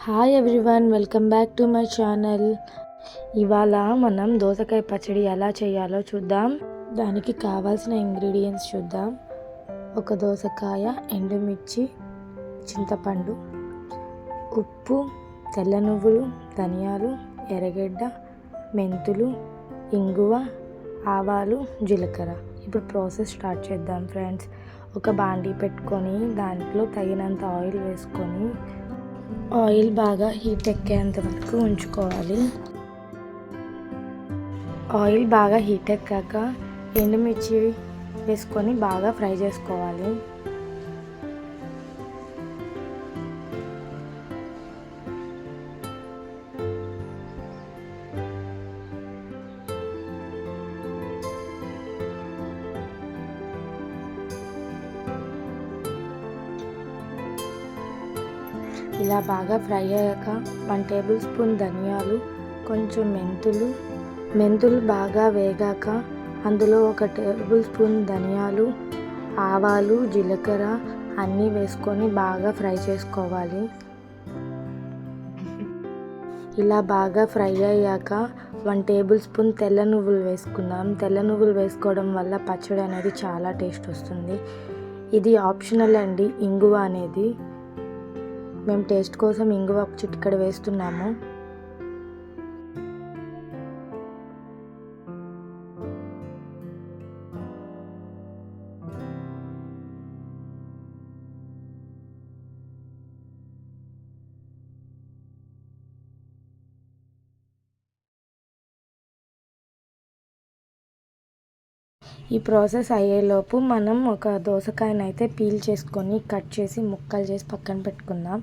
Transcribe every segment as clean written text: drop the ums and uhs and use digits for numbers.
Hi everyone, welcome back to my channel. ఇవాళ మనం దోసకాయ పచ్చడి ఎలా చేయాలో చూద్దాం. దానికి కావాల్సిన ఇంగ్రీడియంట్స్ చూద్దాం. ఒక దోసకాయ, ఎండుమిర్చి, చింతపండు, ఉప్పు, తెల్ల నువ్వులు, ధనియాలు, ఎర్రగడ్డ, మెంతులు, ఇంగువ, ఆవాలు, జీలకర్ర. ఇప్పుడు ప్రాసెస్ స్టార్ట్ చేద్దాం ఫ్రెండ్స్. ఒక బాండీ పెట్టుకొని దాంట్లో తగినంత ఆయిల్ వేసుకొని ఆయిల్ బాగా హీట్ ఎక్కేంత వరకు ఉంచుకోవాలి. ఆయిల్ బాగా హీట్ ఎక్కాక ఎండుమిర్చి వేసుకొని బాగా ఫ్రై చేసుకోవాలి. ఇలా బాగా ఫ్రై అయ్యాక 1 టేబుల్ స్పూన్ ధనియాలు, కొంచెం మెంతులు బాగా వేగాక అందులో 1 టేబుల్ స్పూన్ ధనియాలు, ఆవాలు, జీలకర్ర అన్నీ వేసుకొని బాగా ఫ్రై చేసుకోవాలి. ఇలా బాగా ఫ్రై అయ్యాక 1 టేబుల్ స్పూన్ తెల్ల నువ్వులు వేసుకుందాం. తెల్ల నువ్వులు వేసుకోవడం వల్ల పచ్చడి అనేది చాలా టేస్ట్ వస్తుంది. ఇది ఆప్షనల్ అండి, ఇంగువ అనేది. మేము టేస్ట్ కోసం ఇంగువ ఒక చిటికెడు వేస్తున్నాము. ఈ ప్రాసెస్ అయ్యేలోపు మనం ఒక దోసకాయనైతే పీల్ చేసుకొని కట్ చేసి ముక్కలు చేసి పక్కన పెట్టుకుందాం.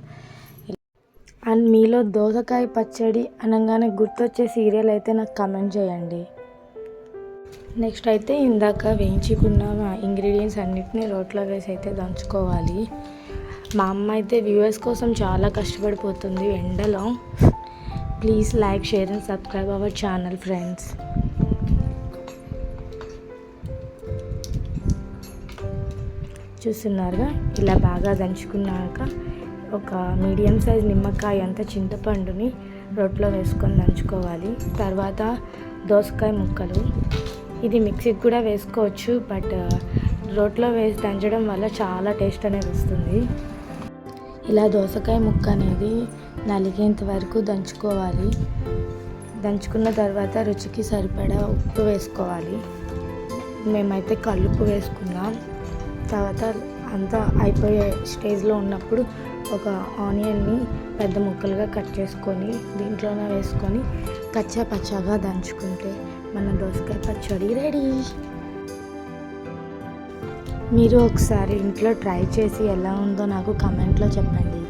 అండ్ మీలో దోసకాయ పచ్చడి అనగానే గుర్తొచ్చే సీరియల్ అయితే నాకు కమెంట్ చేయండి. నెక్స్ట్ అయితే ఇందాక వేయించుకున్న ఇంగ్రీడియంట్స్ అన్నిటిని రోట్లో వేసి అయితే దంచుకోవాలి. మా అమ్మ అయితే వ్యూవర్స్ కోసం చాలా కష్టపడిపోతుంది ఎండలో. Please like, share and subscribe our channel friends. చూస్తున్నారుగా, ఇలా బాగా దంచుకున్నాక ఒక మీడియం సైజ్ నిమ్మకాయ అంత చింతపండుని రోట్లో వేసుకొని దంచుకోవాలి. తర్వాత దోసకాయ ముక్కలు, ఇది మిక్సీకి కూడా వేసుకోవచ్చు, బట్ రోట్లో వేసి దంచడం వల్ల చాలా టేస్ట్ అనేది వస్తుంది. ఇలా దోసకాయ ముక్క అనేది నలిగేంత వరకు దంచుకోవాలి. దంచుకున్న తర్వాత రుచికి సరిపడా ఉప్పు వేసుకోవాలి. మేమైతే కల్లుప్పు వేసుకున్నాం. తర్వాత అంతా అయిపోయే స్టేజ్లో ఉన్నప్పుడు ఒక ఆనియన్ని పెద్ద ముక్కలుగా కట్ చేసుకొని దీంట్లోనే వేసుకొని కచ్చా పచ్చాగా దంచుకుంటే మన దోసకాయ పచ్చడి రెడీ. మీరు ఒకసారి ఇంట్లో ట్రై చేసి ఎలా ఉందో నాకు కమెంట్లో చెప్పండి.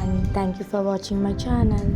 And thank you for watching my channel.